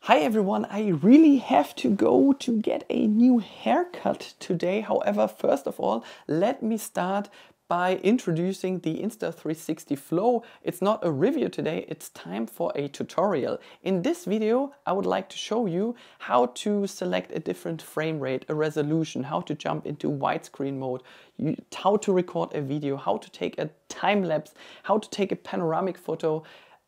Hi everyone, I really have to go to get a new haircut today. However, first of all, let me start by introducing the Insta360 Flow. It's not a review today, it's time for a tutorial. In this video, I would like to show you how to select a different frame rate, a resolution, how to jump into widescreen mode, how to record a video, how to take a time lapse, how to take a panoramic photo,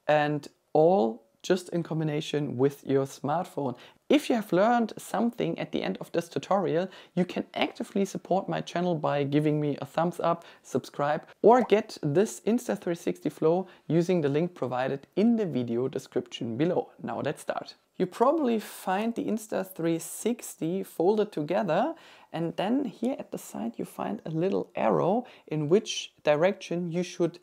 and all just in combination with your smartphone. If you have learned something at the end of this tutorial, you can actively support my channel by giving me a thumbs up, subscribe, or get this Insta360 Flow using the link provided in the video description below. Now let's start. You probably find the Insta360 folded together, and then here at the side you find a little arrow in which direction you should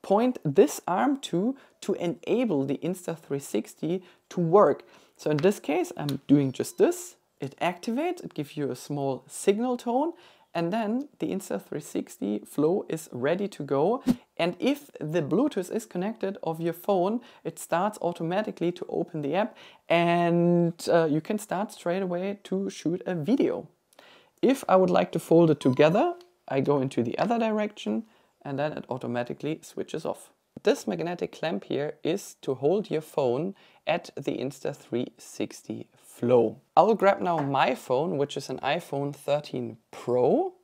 point this arm to enable the Insta360 to work. So in this case, I'm doing just this. It activates, it gives you a small signal tone, and then the Insta360 Flow is ready to go. And if the Bluetooth is connected of your phone, it starts automatically to open the app, and you can start straight away to shoot a video. If I would like to fold it together, I go into the other direction, and then it automatically switches off. This magnetic clamp here is to hold your phone at the Insta360 Flow. I will grab now my phone, which is an iPhone 13 Pro.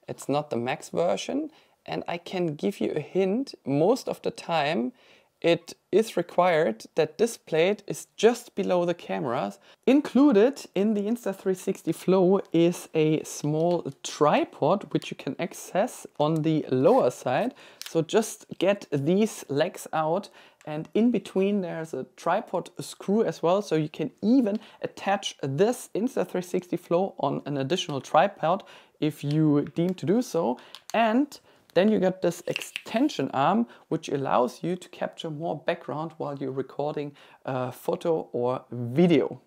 It's not the Max version, and I can give you a hint. Most of the time it is required that this plate is just below the cameras. Included in the Insta360 Flow is a small tripod which you can access on the lower side. So just get these legs out, and in between there's a tripod screw as well, so you can even attach this Insta360 Flow on an additional tripod if you deem to do so. And then you get this extension arm, which allows you to capture more background while you're recording a photo or video.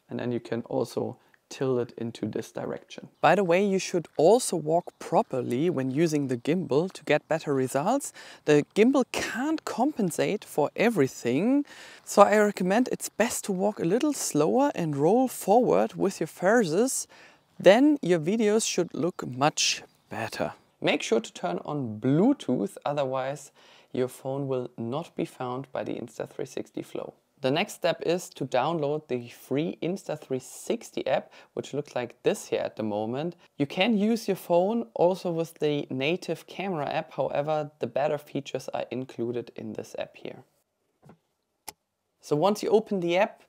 And then you can also tilt it into this direction. By the way, you should also walk properly when using the gimbal to get better results. The gimbal can't compensate for everything, so I recommend it's best to walk a little slower and roll forward with your faces. Then your videos should look much better. Make sure to turn on Bluetooth, otherwise your phone will not be found by the Insta360 Flow. The next step is to download the free Insta360 app, which looks like this here at the moment. You can use your phone also with the native camera app, however, the better features are included in this app here. So once you open the app,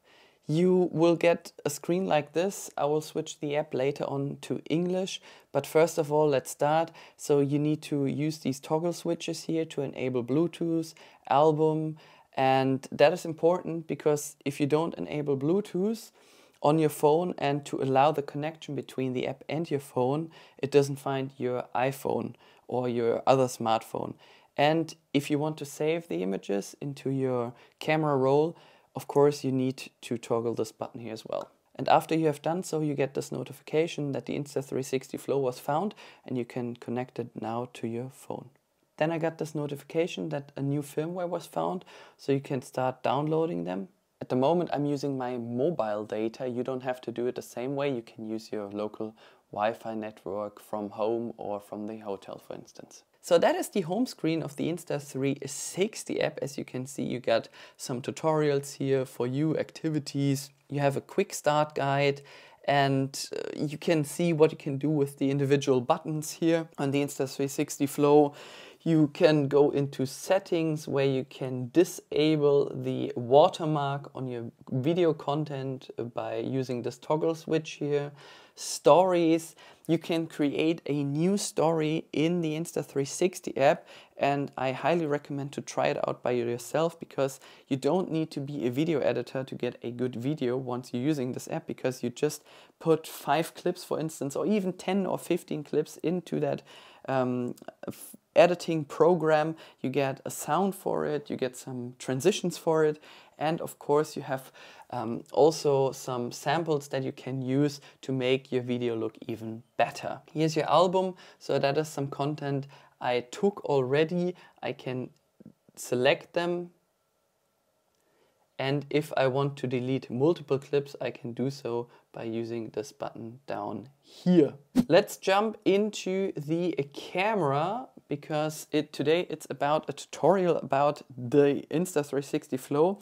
you will get a screen like this. I will switch the app later on to English, but first of all, let's start. So you need to use these toggle switches here to enable Bluetooth, album, and that is important because if you don't enable Bluetooth on your phone and to allow the connection between the app and your phone, it doesn't find your iPhone or your other smartphone. And if you want to save the images into your camera roll, of course, you need to toggle this button here as well. And after you have done so, you get this notification that the Insta360 Flow was found and you can connect it now to your phone. Then I got this notification that a new firmware was found, so you can start downloading them. At the moment, I'm using my mobile data. You don't have to do it the same way. You can use your local Wi-Fi network from home or from the hotel, for instance. So that is the home screen of the Insta360 app. As you can see, you got some tutorials here for you, activities. You have a quick start guide, and you can see what you can do with the individual buttons here on the Insta360 Flow. You can go into settings where you can disable the watermark on your video content by using this toggle switch here. Stories, you can create a new story in the Insta360 app, and I highly recommend to try it out by yourself because you don't need to be a video editor to get a good video once you're using this app, because you just put 5 clips, for instance, or even 10 or 15 clips into that editing program. You get a sound for it, you get some transitions for it, and of course you have also some samples that you can use to make your video look even better. Here's your album, so that is some content I took already. I can select them And if I want to delete multiple clips, I can do so by using this button down here. Let's jump into the camera, because today it's about a tutorial about the Insta360 Flow.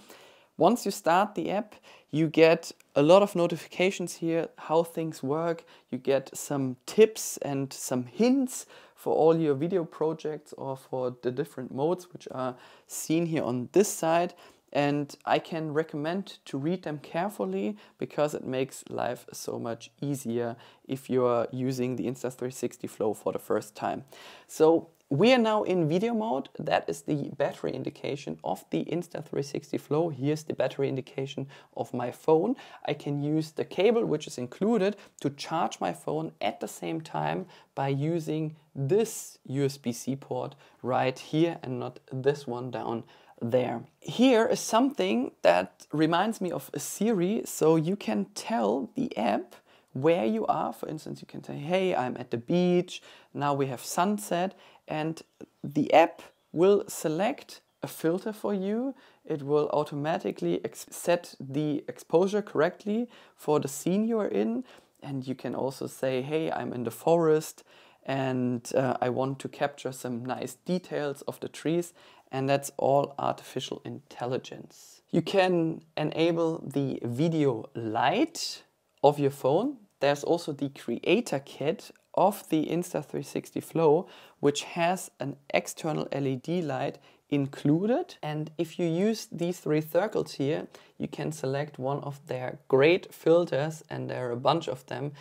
Once you start the app, you get a lot of notifications here, how things work. You get some tips and some hints for all your video projects or for the different modes which are seen here on this side. And I can recommend to read them carefully, because it makes life so much easier if you're using the Insta360 Flow for the first time. So we are now in video mode. That is the battery indication of the Insta360 Flow. Here's the battery indication of my phone. I can use the cable which is included to charge my phone at the same time by using this USB-C port right here and not this one down there. Here is something that reminds me of a Siri, so you can tell the app where you are. For instance, you can say, hey, I'm at the beach, now we have sunset, and the app will select a filter for you. It will automatically set the exposure correctly for the scene you are in, and you can also say, hey, I'm in the forest and I want to capture some nice details of the trees, and that's all artificial intelligence. You can enable the video light of your phone. There's also the creator kit of the Insta360 Flow, which has an external LED light included. And if you use these three circles here, you can select one of their great filters, and there are a bunch of them.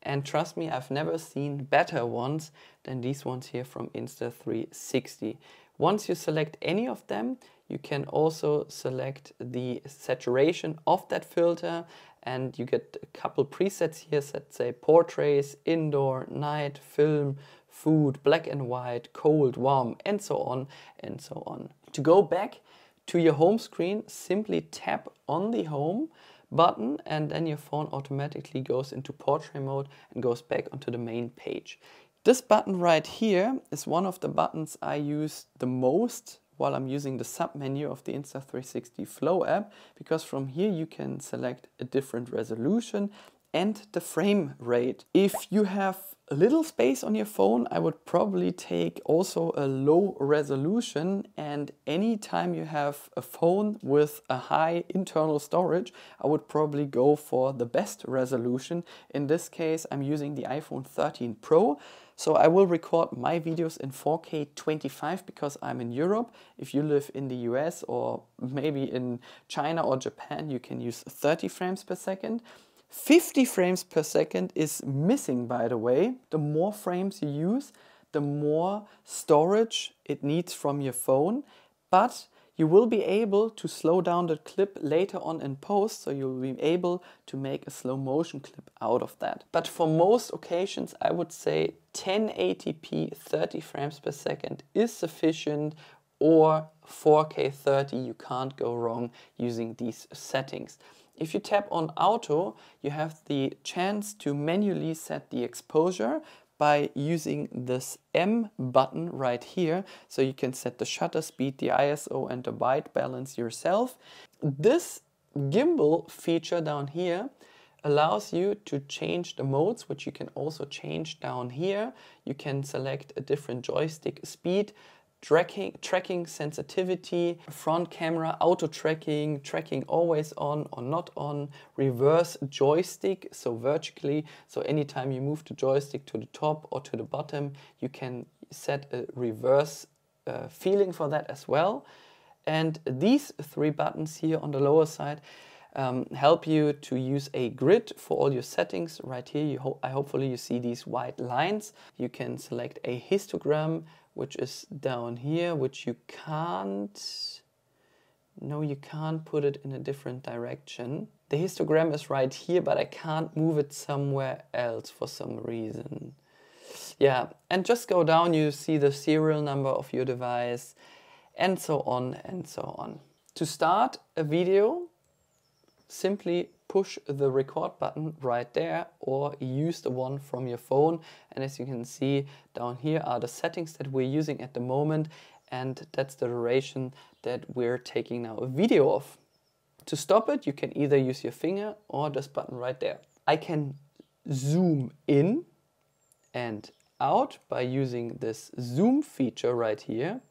And trust me, I've never seen better ones than these ones here from Insta360. Once you select any of them, you can also select the saturation of that filter, and you get a couple presets here that say portraits, indoor, night, film, food, black and white, cold, warm, and so on and so on. To go back to your home screen, simply tap on the home button, and then your phone automatically goes into portrait mode and goes back onto the main page. This button right here is one of the buttons I use the most while I'm using the submenu of the Insta360 Flow app, because from here you can select a different resolution and the frame rate. If you have a little space on your phone, I would probably take also a low resolution, and anytime you have a phone with a high internal storage, I would probably go for the best resolution. In this case, I'm using the iPhone 13 Pro. So I will record my videos in 4K 25 because I'm in Europe. If you live in the US or maybe in China or Japan, you can use 30 frames per second. 50 frames per second is missing, by the way. The more frames you use, the more storage it needs from your phone. But you will be able to slow down the clip later on in post, so you'll be able to make a slow motion clip out of that. But for most occasions, I would say 1080p 30 frames per second is sufficient, or 4K 30, you can't go wrong using these settings. If you tap on auto, you have the chance to manually set the exposure by using this M button right here. So you can set the shutter speed, the ISO, and the white balance yourself. This gimbal feature down here allows you to change the modes, which you can also change down here. You can select a different joystick speed, tracking sensitivity, front camera, auto tracking, tracking always on or not on, reverse joystick, so vertically, so anytime you move the joystick to the top or to the bottom, you can set a reverse feeling for that as well. And these three buttons here on the lower side help you to use a grid for all your settings. Right here, hopefully you see these white lines. You can select a histogram, which is down here, which you can't put it in a different direction. The histogram is right here, but I can't move it somewhere else for some reason. Yeah, and just go down, you see the serial number of your device, and so on and so on. To start a video, simply push the record button right there, or use the one from your phone. And as you can see, down here are the settings that we're using at the moment, and that's the duration that we're taking now a video of. To stop it, you can either use your finger or this button right there. I can zoom in and out by using this zoom feature right here.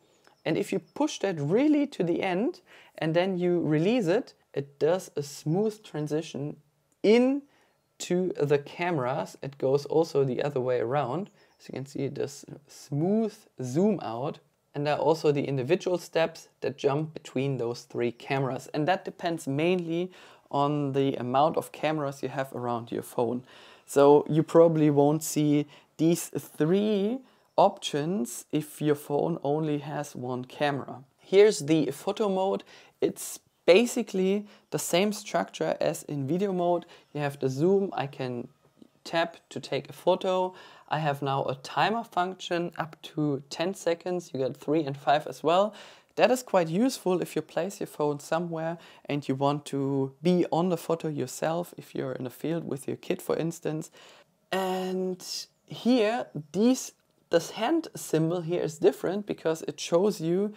And if you push that really to the end and then you release it, it does a smooth transition into the cameras. It goes also the other way around. As you can see, it does smooth zoom out. And there are also the individual steps that jump between those three cameras. And that depends mainly on the amount of cameras you have around your phone. So you probably won't see these three options if your phone only has one camera. Here's the photo mode. It's basically the same structure as in video mode. You have the zoom. I can tap to take a photo. I have now a timer function up to 10 seconds. You get 3 and 5 as well. That is quite useful if you place your phone somewhere and you want to be on the photo yourself, if you're in a field with your kid, for instance. And here, this hand symbol here is different because it shows you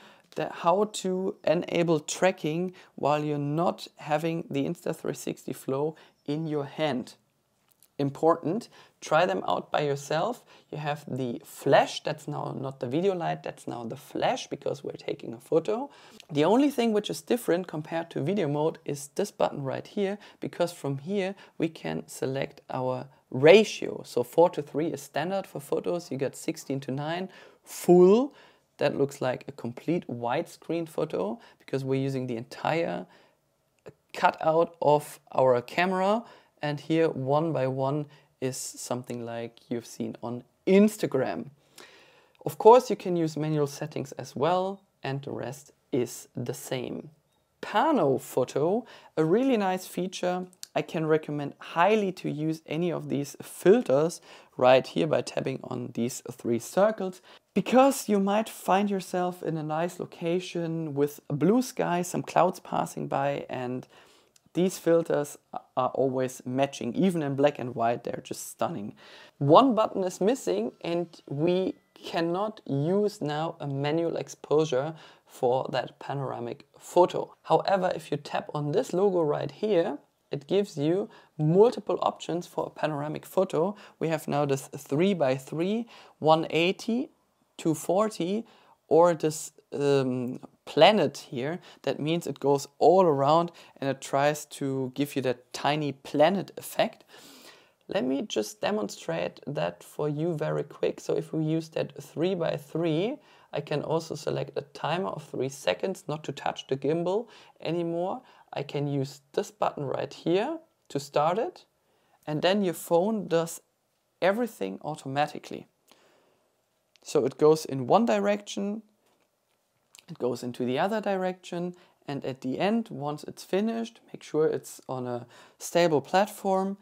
how to enable tracking while you're not having the Insta360 Flow in your hand. Important, try them out by yourself. You have the flash, that's now not the video light, that's now the flash because we're taking a photo. The only thing which is different compared to video mode is this button right here, because from here we can select our ratio. So 4:3 is standard for photos, you get 16:9. Full, that looks like a complete widescreen photo because we're using the entire cutout of our camera. And here, 1:1 is something like you've seen on Instagram. Of course, you can use manual settings as well, and the rest is the same. Pano photo, a really nice feature. I can recommend highly to use any of these filters right here by tapping on these three circles, because you might find yourself in a nice location with a blue sky, some clouds passing by, and these filters are always matching, even in black and white, they're just stunning. One button is missing and we cannot use now a manual exposure for that panoramic photo. However, if you tap on this logo right here, it gives you multiple options for a panoramic photo. We have now this 3:3, 180, 240, or this planet here. That means it goes all around and it tries to give you that tiny planet effect. Let me just demonstrate that for you very quick. So if we use that 3:3, I can also select a timer of 3 seconds, not to touch the gimbal anymore. I can use this button right here to start it, and then your phone does everything automatically. So it goes in one direction, it goes into the other direction, and at the end, once it's finished, make sure it's on a stable platform,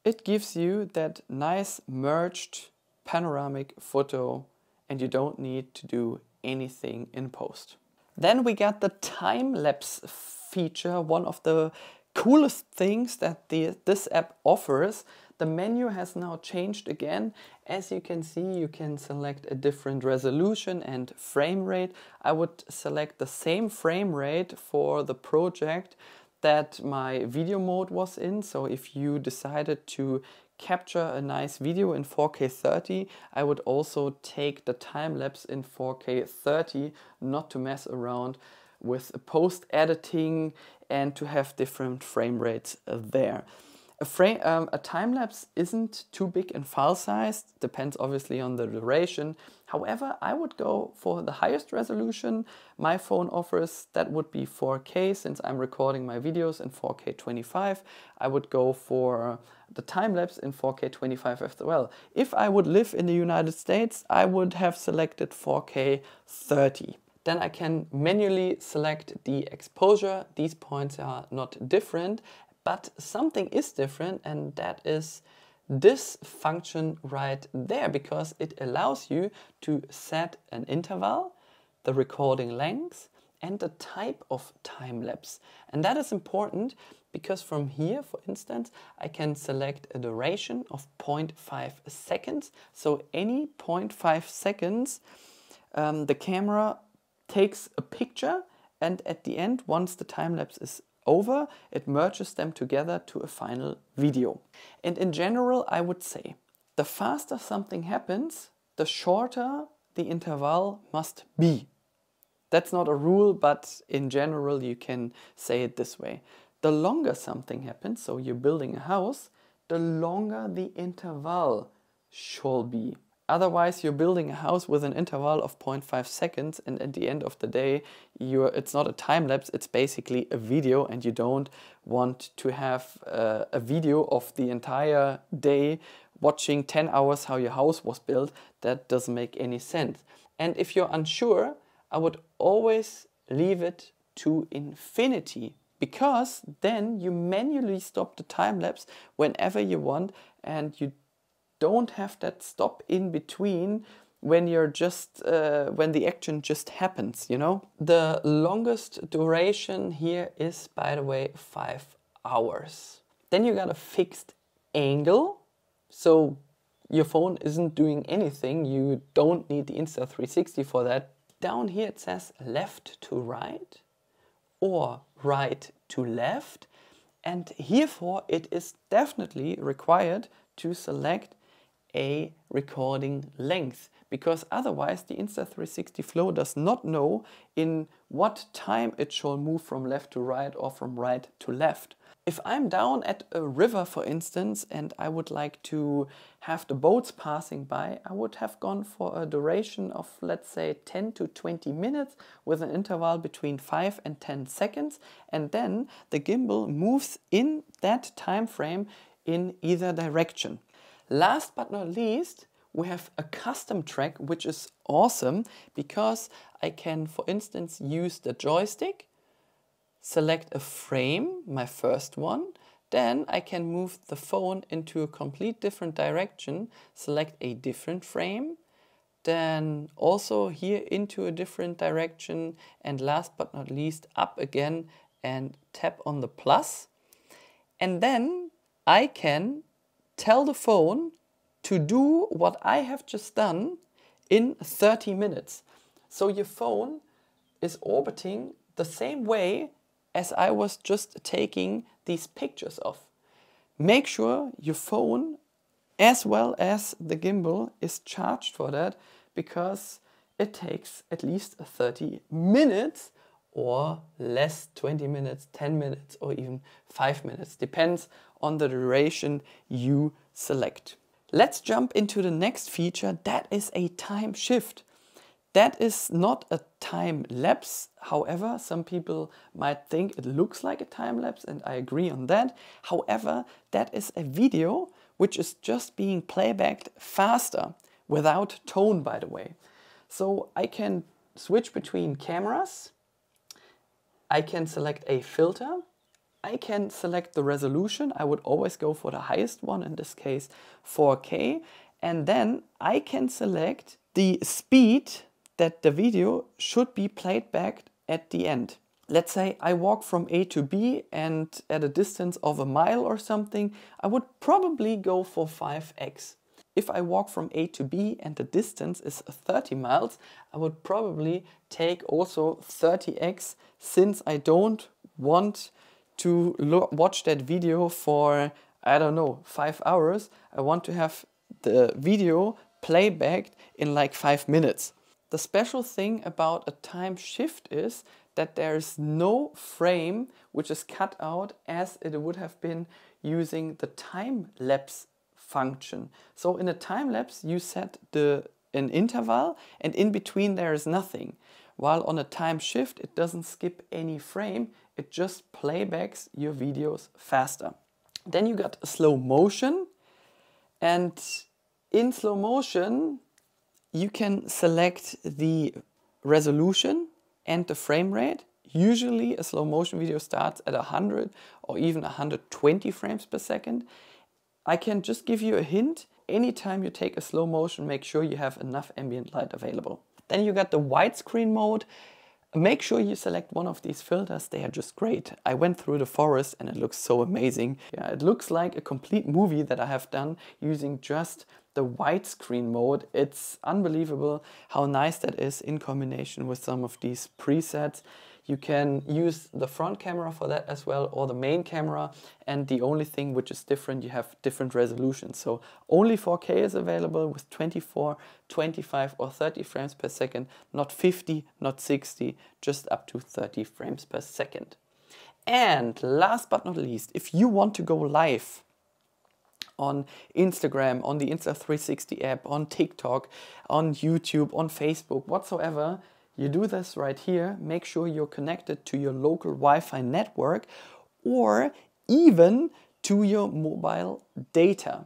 it gives you that nice merged panoramic photo, and you don't need to do anything in post. Then we got the time-lapse feature, one of the coolest things that this app offers. The menu has now changed again. As you can see, you can select a different resolution and frame rate. I would select the same frame rate for the project that my video mode was in. So if you decided to capture a nice video in 4K 30, I would also take the time lapse in 4K 30, not to mess around with post editing and to have different frame rates there. A time lapse isn't too big in file size, depends obviously on the duration. However, I would go for the highest resolution my phone offers. That would be 4K, since I'm recording my videos in 4K 25. I would go for the time lapse in 4K 25 as well. If I would live in the United States, I would have selected 4K 30. Then I can manually select the exposure. These points are not different, but something is different, and that is this function right there, because it allows you to set an interval, the recording length, and the type of time lapse. And that is important because from here, for instance, I can select a duration of 0.5 seconds. So any 0.5 seconds, the camera takes a picture, and at the end, once the time lapse is over, it merges them together to a final video. And in general, I would say, the faster something happens, the shorter the interval must be. That's not a rule, but in general you can say it this way. The longer something happens, so you're building a house, the longer the interval shall be. Otherwise, you're building a house with an interval of 0.5 seconds, and at the end of the day, it's not a time lapse, it's basically a video, and you don't want to have a video of the entire day watching 10 hours how your house was built. That doesn't make any sense. And if you're unsure, I would always leave it to infinity, because then you manually stop the time lapse whenever you want, and you don't have that stop in between when you're just when the action just happens, you know. The longest duration here is, by the way, 5 hours. Then you got a fixed angle, so your phone isn't doing anything. You don't need the Insta360 for that. Down here it says left to right or right to left, and herefore it is definitely required to select a recording length, because otherwise the Insta360 Flow does not know in what time it shall move from left to right or from right to left. If I'm down at a river, for instance, and I would like to have the boats passing by, I would have gone for a duration of, let's say, 10 to 20 minutes with an interval between 5 and 10 seconds, and then the gimbal moves in that time frame in either direction. Last but not least, we have a custom track, which is awesome because I can, for instance, use the joystick, select a frame, my first one, then I can move the phone into a complete different direction, select a different frame, then also here into a different direction, and last but not least up again and tap on the plus. And then I can tell the phone to do what I have just done in 30 minutes. So your phone is orbiting the same way as I was just taking these pictures of. Make sure your phone as well as the gimbal is charged for that, because it takes at least 30 minutes or less, 20 minutes, 10 minutes, or even 5 minutes. Depends on the duration you select. Let's jump into the next feature. That is a time shift. That is not a time lapse. However, some people might think it looks like a time lapse, and I agree on that. However, that is a video which is just being playbacked faster, without tone, by the way. So I can switch between cameras. I can select a filter. I can select the resolution. I would always go for the highest one, in this case 4K. And then I can select the speed that the video should be played back at the end. Let's say I walk from A to B, and at a distance of a mile or something, I would probably go for 5x. If I walk from A to B and the distance is 30 miles, I would probably take also 30x, since I don't want to watch that video for, I don't know, 5 hours. I want to have the video playback in like 5 minutes. The special thing about a time shift is that there is no frame which is cut out as it would have been using the time lapse function. So in a time lapse you set an interval, and in between there is nothing. While on a time shift it doesn't skip any frame, it just playbacks your videos faster. Then you got slow motion, and in slow motion you can select the resolution and the frame rate. Usually a slow motion video starts at 100 or even 120 frames per second. I can just give you a hint. Anytime you take a slow motion, make sure you have enough ambient light available. Then you got the widescreen mode. Make sure you select one of these filters, they are just great. I went through the forest and it looks so amazing. Yeah, it looks like a complete movie that I have done using just the widescreen mode. It's unbelievable how nice that is in combination with some of these presets. You can use the front camera for that as well, or the main camera, and the only thing which is different, you have different resolutions. So only 4K is available with 24, 25 or 30 frames per second, not 50, not 60, just up to 30 frames per second. And last but not least, if you want to go live on Instagram, on the Insta360 app, on TikTok, on YouTube, on Facebook, whatsoever, you do this right here. Make sure you're connected to your local Wi-Fi network or even to your mobile data.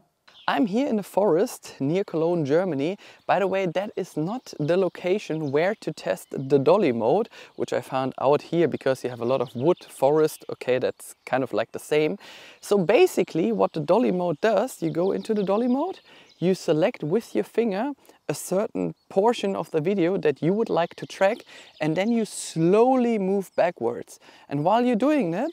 I'm here in the forest near Cologne, Germany. By the way, that is not the location where to test the dolly mode, which I found out here because you have a lot of wood, forest, okay, that's kind of like the same. So basically what the dolly mode does, you go into the dolly mode, you select with your finger a certain portion of the video that you would like to track, and then you slowly move backwards. And while you're doing that,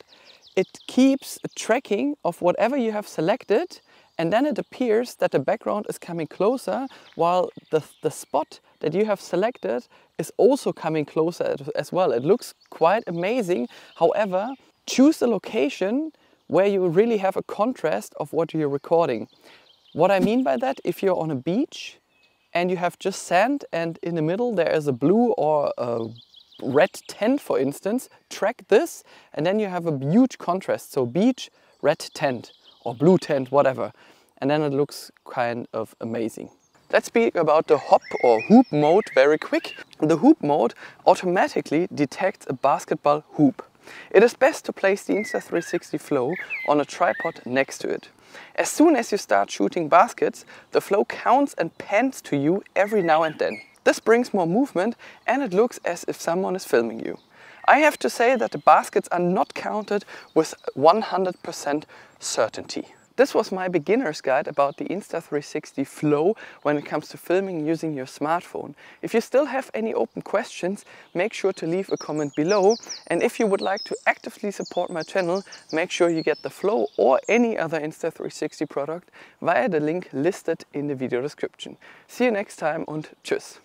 it keeps a tracking of whatever you have selected, and then it appears that the background is coming closer while the spot that you have selected is also coming closer as well. It looks quite amazing. However, choose a location where you really have a contrast of what you're recording. What I mean by that, if you're on a beach and you have just sand and in the middle there is a blue or a red tent, for instance, track this and then you have a huge contrast. So beach, red tent, or blue tent, whatever. And then it looks kind of amazing. Let's speak about the hop or hoop mode very quick. The hoop mode automatically detects a basketball hoop. It is best to place the Insta360 Flow on a tripod next to it. As soon as you start shooting baskets, the flow counts and pans to you every now and then. This brings more movement and it looks as if someone is filming you. I have to say that the baskets are not counted with 100% certainty. This was my beginner's guide about the Insta360 Flow when it comes to filming using your smartphone. If you still have any open questions, make sure to leave a comment below. And if you would like to actively support my channel, make sure you get the Flow or any other Insta360 product via the link listed in the video description. See you next time und tschüss.